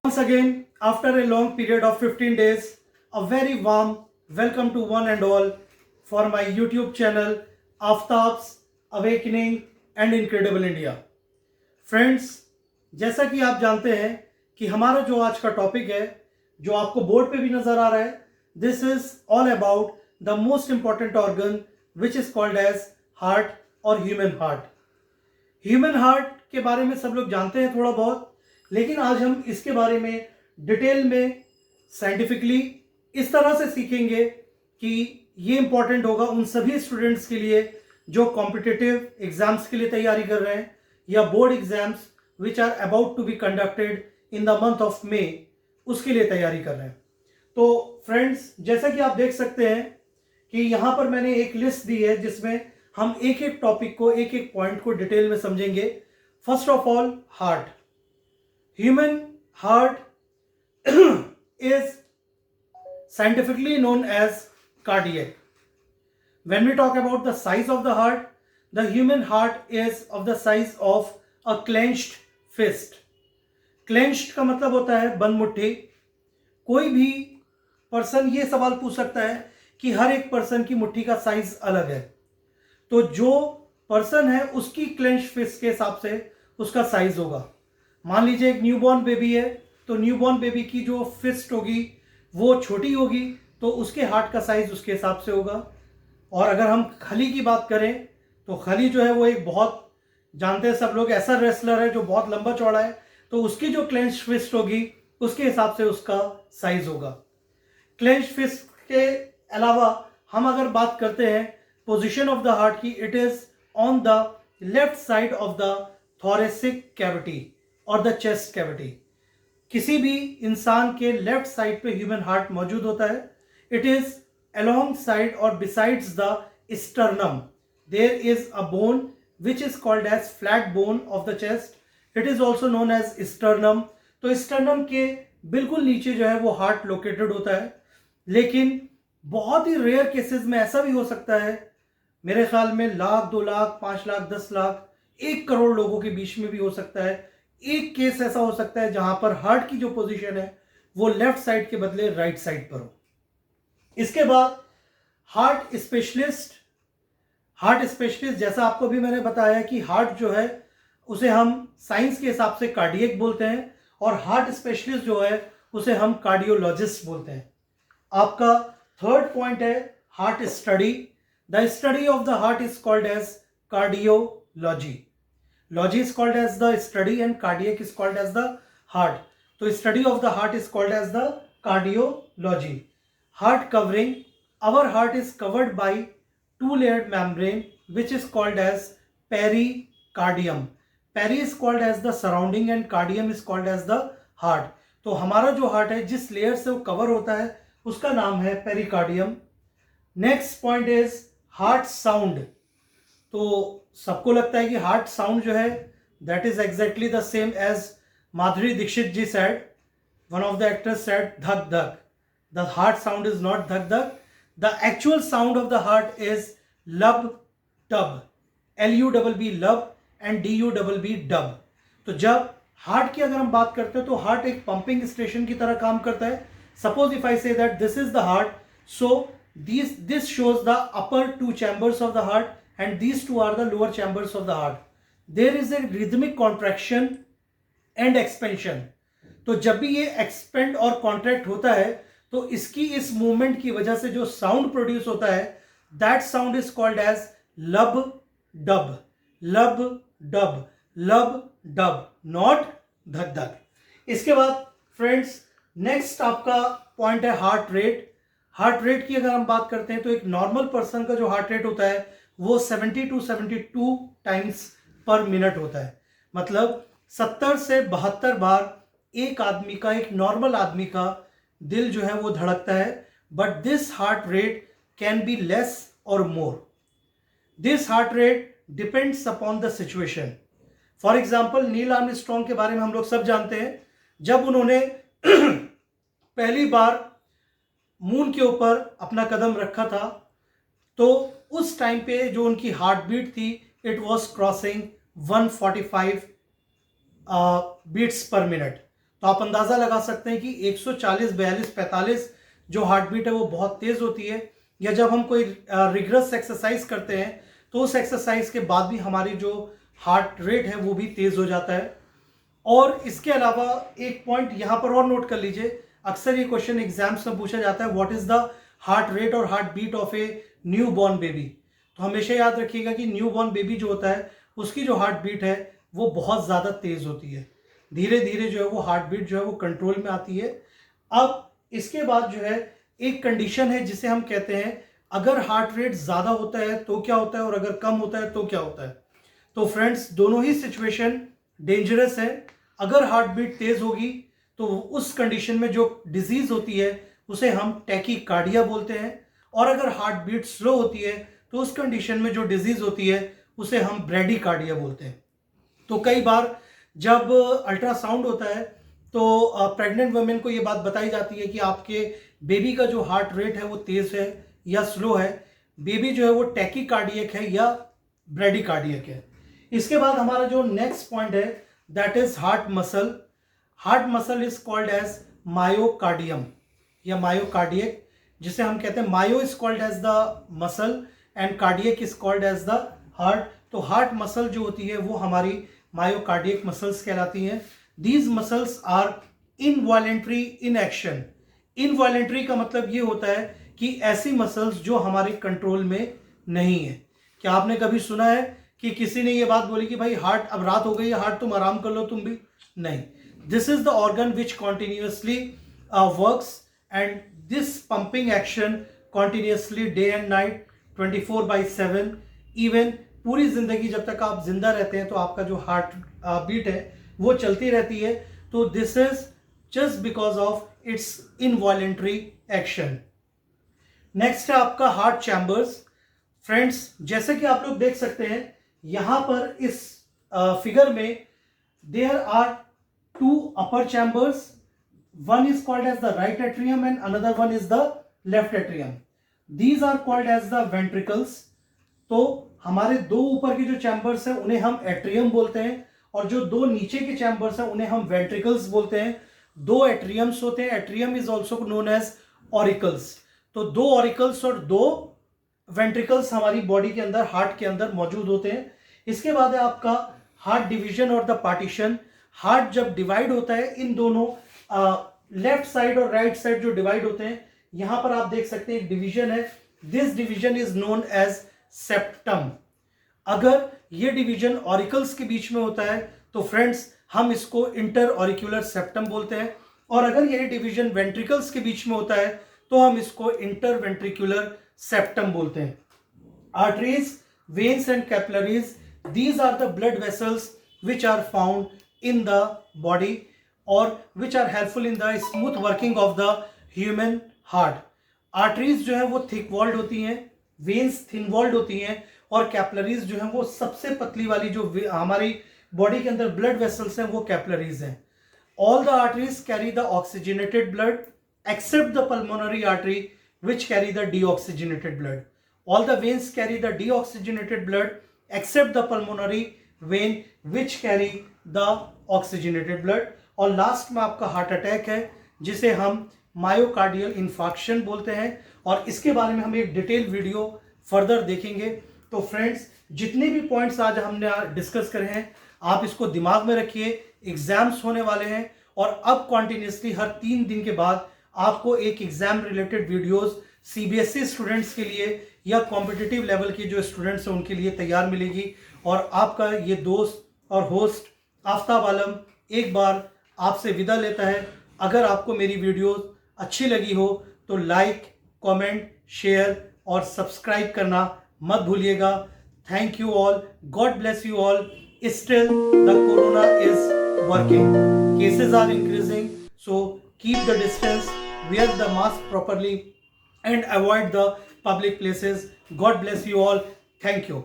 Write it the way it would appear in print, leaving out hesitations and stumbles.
Once again, after a long period of 15 days, a very warm welcome to one and all for my YouTube channel Aftab's Awakening and Incredible India. Friends, जैसा कि आप जानते हैं कि हमारा जो आज का टॉपिक है, जो आपको बोर्ड पे भी नजर आ रहा है, this is all about the most important organ which is called as heart और ह्यूमन हार्ट. ह्यूमन हार्ट के बारे में सब लोग जानते हैं थोड़ा बहुत, लेकिन आज हम इसके बारे में डिटेल में साइंटिफिकली इस तरह से सीखेंगे कि ये इंपॉर्टेंट होगा उन सभी स्टूडेंट्स के लिए जो कॉम्पिटिटिव एग्जाम्स के लिए तैयारी कर रहे हैं या board exams which are about to be conducted in the month of May, उसके लिए तैयारी कर रहे हैं. तो फ्रेंड्स, जैसा कि आप देख सकते हैं कि यहाँ पर मैंने एक लिस्ट दी है जिसमें हम एक एक टॉपिक को, एक एक पॉइंट को डिटेल में समझेंगे. First of all, heart. Human heart is scientifically known as cardiac. When we talk about the size of the heart, the human heart is of the size of a clenched fist. Clenched का मतलब होता है बंद मुट्ठी. कोई भी person ये सवाल पूछ सकता है कि हर एक पर्सन की मुट्ठी का साइज अलग है, तो जो पर्सन है उसकी क्लेंच्ड फिस्ट के हिसाब से उसका साइज होगा. मान लीजिए एक न्यूबॉर्न बेबी है, तो न्यूबॉर्न बेबी की जो फिस्ट होगी वो छोटी होगी, तो उसके हार्ट का साइज उसके हिसाब से होगा. और अगर हम खली की बात करें तो खली जो है वो एक बहुत, जानते हैं सब लोग, ऐसा रेसलर है जो बहुत लंबा चौड़ा है, तो उसकी जो क्लेंच्ड फिस्ट होगी उसके हिसाब से उसका साइज होगा. क्लेंच्ड फिस्ट के अलावा हम अगर बात करते हैं पोजीशन ऑफ द हार्ट की, it is on the left side of the thoracic cavity और द चेस्ट कैविटी. किसी भी इंसान के लेफ्ट साइड पे ह्यूमन हार्ट मौजूद होता है. इट इज अलोंग साइड और besides the sternum there is a bone which is called as flat bone of the chest. It is also known as sternum. तो स्टर्नम के बिल्कुल नीचे जो है वो हार्ट लोकेटेड होता है. लेकिन बहुत ही रेयर केसेस में ऐसा भी हो सकता है, मेरे ख्याल में 1,00,000, 2,00,000, 5,00,000, 10,00,000, 1 करोड़ लोगों के बीच में भी हो सकता है, एक केस ऐसा हो सकता है जहां पर हार्ट की जो पोजीशन है वो लेफ्ट साइड के बदले राइट साइड पर हो. इसके बाद हार्ट स्पेशलिस्ट. हार्ट स्पेशलिस्ट, जैसा आपको भी मैंने बताया कि हार्ट जो है उसे हम साइंस के हिसाब से कार्डियक बोलते हैं, और हार्ट स्पेशलिस्ट जो है उसे हम कार्डियोलॉजिस्ट बोलते हैं. आपका थर्ड पॉइंट है heart study. The study of the heart is called as cardiology. Logy is called as the study and cardiac is called as the heart. So study of the heart is called as the cardiology. Heart covering. Our heart is covered by two-layered membrane which is called as pericardium. Peri is called as the surrounding and cardium is called as the heart. तो हमारा जो heart है जिस layer से वो cover होता है उसका नाम है pericardium. Next point is heart sound. तो सबको लगता है कि हार्ट साउंड जो है that is exactly the same as Madhuri Dixit ji said, one of the actors said धक धक. The heart sound is not धक धक. The actual sound of the heart is lub dub. LUBB lub and DUBB dub. तो जब heart की अगर हम बात करते हैं तो हार्ट एक पंपिंग स्टेशन की तरह काम करता है. Suppose if I say that this is the heart, so this shows the upper two chambers of the heart and these two are the lower chambers of the heart. There is a rhythmic contraction and expansion. तो जब भी ये expand और contract होता है तो इसकी इस मूवमेंट की वजह से जो साउंड प्रोड्यूस होता है that sound is called as lub dub. Lub dub, lub dub, not धक धक. इसके बाद फ्रेंड्स नेक्स्ट आपका पॉइंट है हार्ट रेट. हार्ट रेट की अगर हम बात करते हैं तो एक नॉर्मल पर्सन का जो हार्ट रेट होता है वो 70 to 72 टाइम्स पर मिनट होता है. मतलब 70 से 72 बार एक आदमी का, एक नॉर्मल आदमी का दिल जो है वो धड़कता है. But this heart rate can be less और more. This heart rate depends upon the situation. For example Neil Armstrong के बारे में हम लोग सब जानते हैं. जब उन्होंने पहली बार मून के ऊपर अपना कदम रखा था, तो उस टाइम पे जो उनकी हार्ट बीट थी it was crossing 145 beats per minute. तो आप अंदाज़ा लगा सकते हैं कि 140, 42, 45 जो हार्ट बीट है वो बहुत तेज़ होती है। या जब हम कोई रिगरस एक्सरसाइज करते हैं तो उस एक्सरसाइज के बाद भी हमारी जो हार्ट रेट है वो भी तेज़ हो जाता है। और इसके अलावा एक पॉइंट यहाँ पर और नोट कर लीजिए, अक्सर ये क्वेश्चन एग्जाम्स में पूछा जाता है, what is the heart rate और heart beat of a newborn baby. तो हमेशा याद रखिएगा कि न्यू बॉर्न बेबी जो होता है उसकी जो हार्ट बीट है वो बहुत ज़्यादा तेज़ होती है, धीरे धीरे जो है वो हार्ट बीट जो है वो कंट्रोल में आती है। अब इसके बाद जो है एक कंडीशन है जिसे हम कहते हैं, अगर हार्ट रेट ज़्यादा होता है तो क्या होता है और अगर कम होता है तो क्या होता है। तो फ्रेंड्स, दोनों ही सिचुएशन डेंजरस है। अगर हार्ट बीट तेज होगी तो उस कंडीशन में जो डिजीज होती है उसे हम टैकीकार्डिया बोलते हैं, और अगर हार्ट बीट स्लो होती है तो उस कंडीशन में जो डिजीज होती है उसे हम ब्रेडिकार्डिया बोलते हैं। तो कई बार जब अल्ट्रासाउंड होता है तो प्रेग्नेंट वुमेन को ये बात बताई जाती है कि आपके बेबी का जो हार्ट रेट है वो तेज है या स्लो है, बेबी जो है वो टैकीकार्डियक है या ब्रेडिकार्डियक है। इसके बाद हमारा जो नेक्स्ट पॉइंट है that is heart muscle. Heart muscle is called as myocardium या मायोकार्डियक, जिसे हम कहते हैं myo is called as the muscle and cardiac is called as the heart. तो हार्ट मसल जो होती है वो हमारी मायोकार्डियक मसल्स कहलाती हैं। These muscles are involuntary in action. Involuntary का मतलब ये होता है कि ऐसी मसल्स जो हमारे कंट्रोल में नहीं है। क्या आपने कभी सुना है कि किसी ने ये बात बोली कि भाई हार्ट अब रात हो गई है, हार्ट तुम आराम कर लो तुम भी? नहीं, this is the organ which continuously works and this pumping action continuously day and night 24/7। Even पूरी जिंदगी जब तक आप जिंदा रहते हैं तो आपका जो हार्ट बीट है वो चलती रहती है। तो this is just because of its involuntary action. Next है आपका हार्ट चैम्बर्स। फ्रेंड्स, जैसे कि आप लोग देख सकते हैं यहां पर इस फिगर में there are two upper chambers, one is called as the right atrium and another one is the left atrium. These are called as the ventricles. तो हमारे दो ऊपर के जो चैम्बर्स हैं उन्हें हम एट्रियम बोलते हैं, और जो दो नीचे के चैम्बर्स हैं उन्हें हम वेंट्रिकल्स बोलते हैं। दो एट्रियम्स होते हैं, atrium is also known as auricles. तो दो ऑरिकल्स और दो वेंट्रिकल्स हमारी बॉडी के अंदर, हार्ट के अंदर मौजूद होते हैं। इसके बाद है आपका हार्ट डिवीजन और द पार्टीशन। हार्ट जब डिवाइड होता है, इन दोनों लेफ्ट साइड और राइट साइड जो डिवाइड होते हैं, यहां पर आप देख सकते हैं एक डिवीजन है, this division is known as septum. अगर ये डिवीजन ऑरिकल्स के बीच में होता है तो फ्रेंड्स हम इसको इंटर ऑरिकुलर सेप्टम बोलते हैं, और अगर यह डिवीजन वेंट्रिकल्स के बीच में होता है तो हम इसको इंटर वेंट्रिकुलर सेप्टम बोलते हैं। Arteries, veins and capillaries, these are the blood vessels which are found in the body or which are helpful in the smooth working of the human heart. arteries जो है वो thick walled होती हैं, veins thin walled होती हैं, और capillaries जो है वो सबसे पतली वाली जो हमारी बॉडी के अंदर ब्लड वेसल्स हैं वो कैपिलरीज हैं। all the arteries carry the oxygenated blood except the pulmonary artery which carry the deoxygenated blood. all the veins carry the deoxygenated blood except the pulmonary vein which carry the oxygenated blood. और last में आपका heart attack है जिसे हम myocardial infarction बोलते हैं, और इसके बारे में हम एक डिटेल वीडियो फर्दर देखेंगे। तो फ्रेंड्स, जितने भी पॉइंट्स आज हमने डिस्कस करे हैं आप इसको दिमाग में रखिए, एग्जाम्स होने वाले हैं, और अब कॉन्टिन्यूसली हर 3 दिन के बाद आपको एक exam related videos CBSE students के लिए या कॉम्पिटिटिव लेवल के जो स्टूडेंट्स हैं उनके लिए तैयार मिलेगी। और आपका ये दोस्त और होस्ट आफ्ताब आलम एक बार आपसे विदा लेता है। अगर आपको मेरी वीडियोस अच्छी लगी हो तो लाइक, कमेंट, शेयर और सब्सक्राइब करना मत भूलिएगा। Thank you all, god bless you all. Still the corona is working, cases are increasing, so keep the distance, wear the mask properly and avoid the public places. God bless you all. Thank you.